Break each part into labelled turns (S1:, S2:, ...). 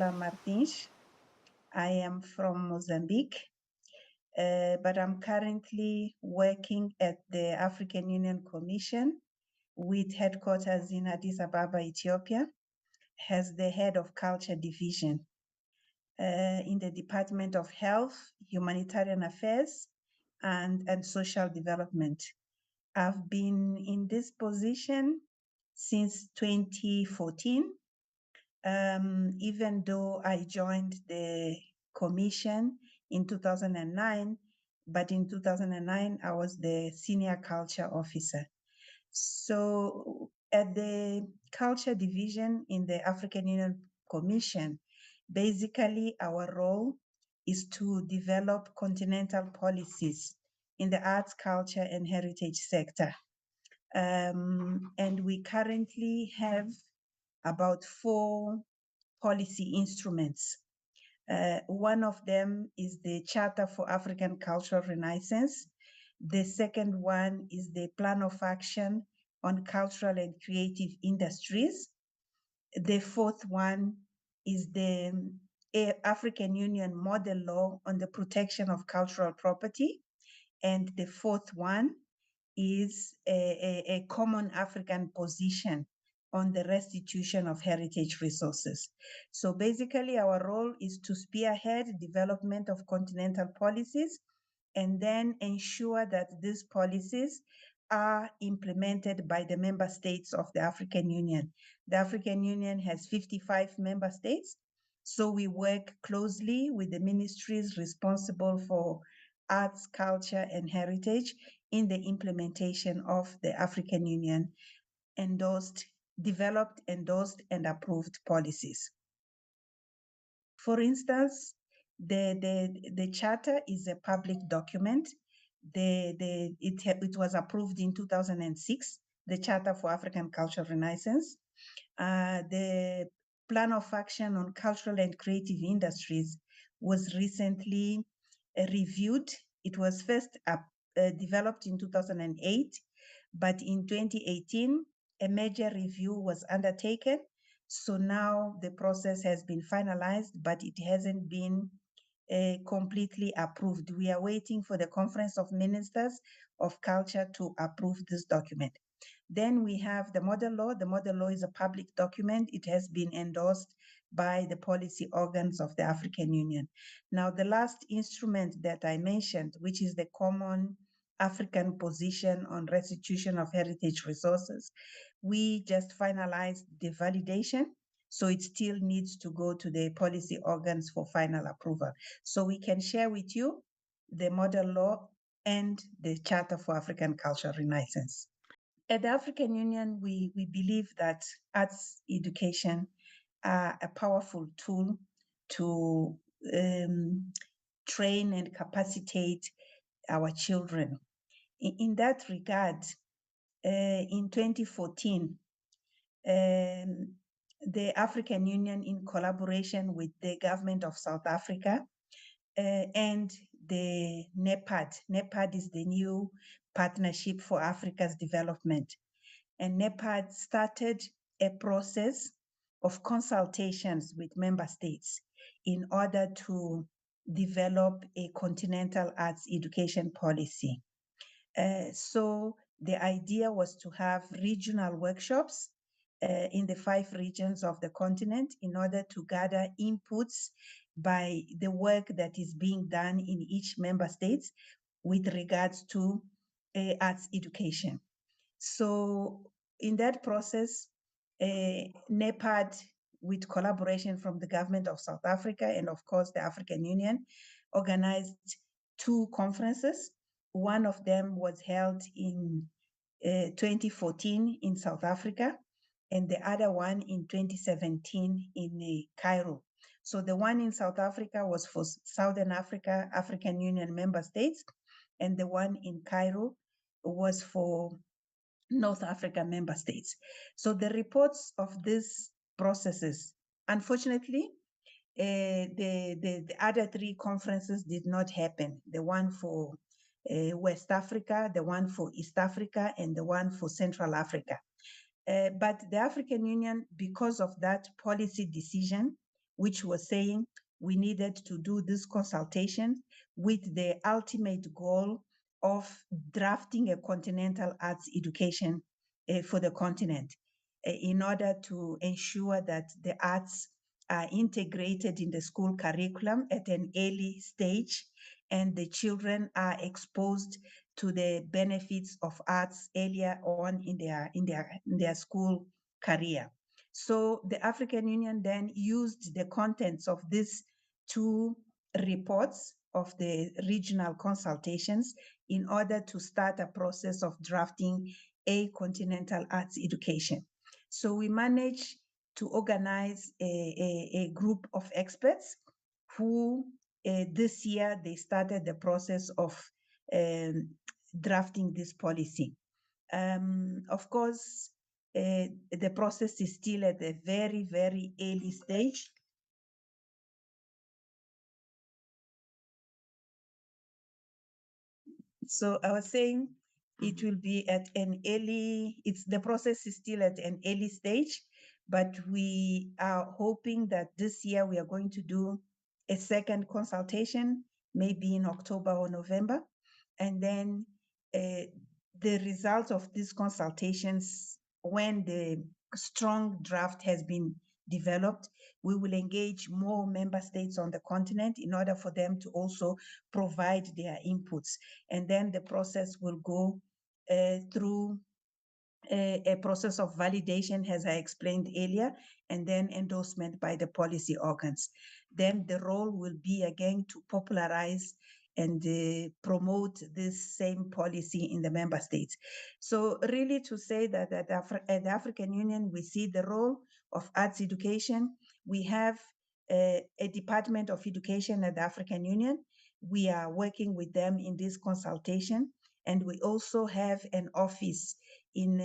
S1: Angela Martins. I am from Mozambique, but I'm currently working at the African Union Commission with headquarters in Addis Ababa, Ethiopia, as the head of culture division in the Department of Health, Humanitarian Affairs, and Social Development. I've been in this position since 2014. Even though I joined the commission in 2009, but in 2009, I was the senior culture officer. So at the culture division in the African Union Commission, basically our role is to develop continental policies in the arts, culture, and heritage sector. And we currently have about 4 policy instruments. One of them is the Charter for African Cultural Renaissance. The second one is the Plan of Action on Cultural and Creative Industries. The fourth one is the African Union Model Law on the Protection of Cultural Property. And the fourth one is a common African position on the restitution of heritage resources. So basically our role is to spearhead development of continental policies and then ensure that these policies are implemented by the member states of the African Union. The African Union has 55 member states, so we work closely with the ministries responsible for arts, culture, and heritage in the implementation of the African Union developed, endorsed, and approved policies. For instance, the charter is a public document. It was approved in 2006, the Charter for African Cultural Renaissance. The Plan of Action on Cultural and Creative Industries was recently reviewed. It was first developed in 2008, but in 2018, a major review was undertaken. So now the process has been finalized, but it hasn't been completely approved. We are waiting for the Conference of Ministers of Culture to approve this document. Then we have the model law. The model law is a public document. It has been endorsed by the policy organs of the African Union. Now, the last instrument that I mentioned, which is the Common African Position on Restitution of Heritage Resources, we just finalized the validation, so it still needs to go to the policy organs for final approval. So we can share with you the model law and the Charter for African Cultural Renaissance. At the African Union, we believe that arts education are a powerful tool to train and capacitate our children. In that regard, in 2014, the African Union, in collaboration with the government of South Africa and the NEPAD is the new Partnership for Africa's Development. And NEPAD started a process of consultations with member states in order to develop a continental arts education policy. So the idea was to have regional workshops in the 5 regions of the continent in order to gather inputs by the work that is being done in each member state with regards to arts education. So in that process, NEPAD, with collaboration from the government of South Africa and of course the African Union, organized 2 conferences. One of them was held in 2014 in South Africa, and the other one in 2017 in Cairo. So the one in South Africa was for Southern Africa, African Union member states, and the one in Cairo was for North Africa member states. So the reports of these processes, unfortunately, the other 3 conferences did not happen. The one for West Africa, the one for East Africa, and the one for Central Africa. But the African Union, because of that policy decision, which was saying we needed to do this consultation with the ultimate goal of drafting a continental arts education for the continent in order to ensure that the arts are integrated in the school curriculum at an early stage, and the children are exposed to the benefits of arts earlier on in their school career. So the African Union then used the contents of these two reports of the regional consultations in order to start a process of drafting a continental arts education. So we managed to organize a group of experts who this year they started the process of drafting this policy. Of course, the process is still at a very, very early stage. So I was saying it will be at an early, the process is still at an early stage, but we are hoping that this year we are going to do a second consultation, maybe in October or November. And then the results of these consultations, when the strong draft has been developed, we will engage more member states on the continent in order for them to also provide their inputs. And then the process will go through a process of validation, as I explained earlier, and then endorsement by the policy organs. Then the role will be again to popularize and promote this same policy in the member states. So really to say that at the African Union, we see the role of arts education. We have a Department of Education at the African Union. We are working with them in this consultation. And we also have an office in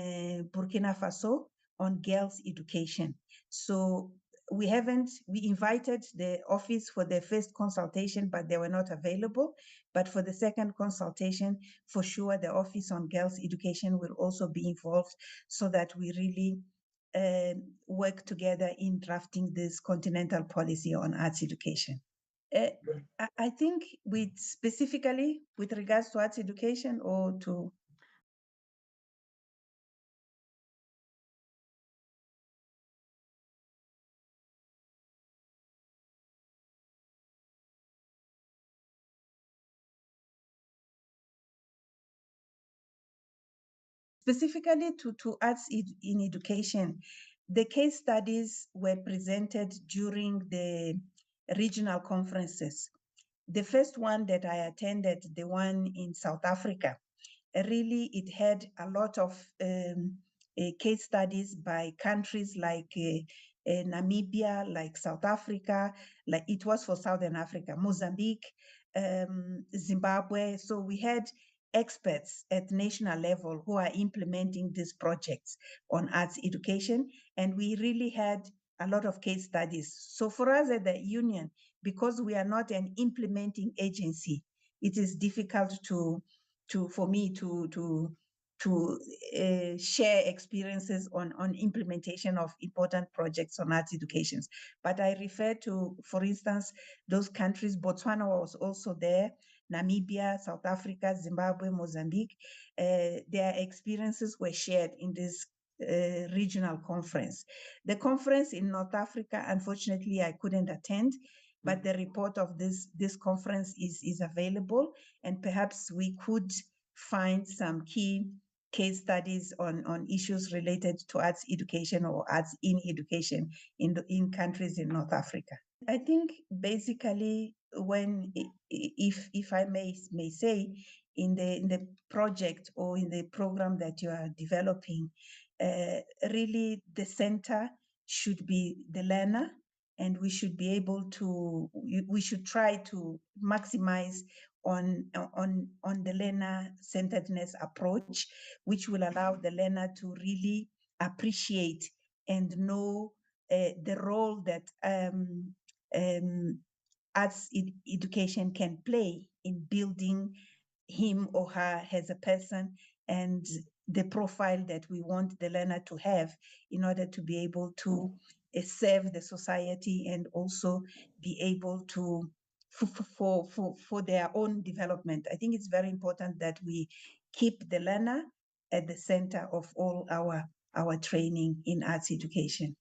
S1: Burkina Faso on girls' education. So we invited the office for the first consultation, but they were not available. But for the second consultation, for sure, the office on girls' education will also be involved so that we really work together in drafting this continental policy on arts education. I think specifically with regards to arts education or to specifically to arts in education, the case studies were presented during the regional conferences. The first one that I attended, the one in South Africa, really it had a lot of case studies by countries like Namibia, like South Africa, like it was for Southern Africa, Mozambique, Zimbabwe. So we had experts at national level who are implementing these projects on arts education. And we really had a lot of case studies. So for us at the union, because we are not an implementing agency, it is difficult for me to share experiences on implementation of important projects on arts educations. But I refer to, for instance, those countries. Botswana was also there, Namibia, South Africa, Zimbabwe, Mozambique. Their experiences were shared in this regional conference. The conference in North Africa, unfortunately, I couldn't attend, but the report of this conference is available, and perhaps we could find some key case studies on issues related to arts education or arts in education in countries in North Africa. I think basically if I may say, in the project or in the program that you are developing, really the center should be the learner, and we should be able to, we should try to maximize on the learner-centeredness approach, which will allow the learner to really appreciate and know the role that arts education can play in building him or her as a person, and the profile that we want the learner to have in order to be able to serve the society and also be able to for their own development. I think it's very important that we keep the learner at the center of all our training in arts education.